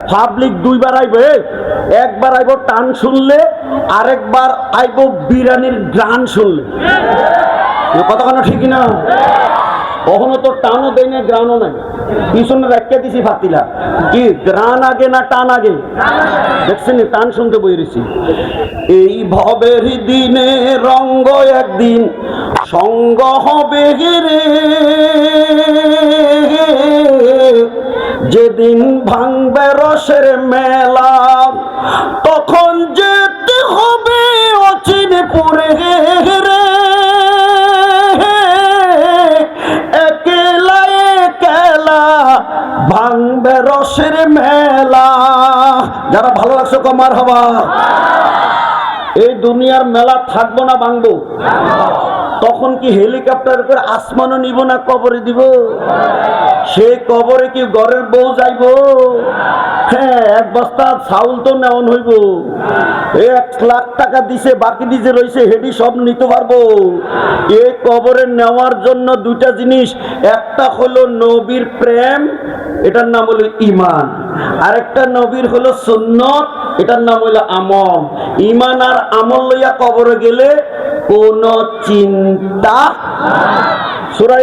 Public দুইবার আইবে, একবার আইব টান শুনলে, আরেকবার আইব বিরানির গ্রান শুনলে। কতক্ষণ ঠিক না? কখনো তো টানও দেয় না, গ্রানও নাই, পিছনে রাখিয়া দিছি ফাতিলা। কি গ্রান আগে না টান আগে? দেখছেন, টান শুনতে বইরেছি। এই ভবের দিনে রঙ্গ একদিন সঙ্গ হবে রে, যেদিন ভাঙবে রসের মেলা, তখন যেতে হবে অচিনপুরে রে, একলা একলা ভাঙবে রসের মেলা। যারা ভালো লাগছে কমার হবা। এই দুনিয়ার মেলা থাকবো না ভাঙবো? তখন কি হেলিকপ্টার করে আসমানও নিব না কবরে দিব? সেই কবরে কি ঘরের বউ যাইব? হ্যাঁ, এক বস্তা চাউল তো নেওয়ান হইব। 1 লাখ টাকা দিছে, বাকি দিছে রয়েছে, হেডি সব নিতে পারবো। এই কবরে নেওয়ার জন্য দুইটা জিনিস, একটা হলো নবীর প্রেম, এটার নাম হলো ঈমান, আরেকটা নবীর হলো সুন্নত, এটার নাম হলো আমল। ঈমান আর আমল লইয়া কবরে গেলে কোনো চিন্তা। সূরা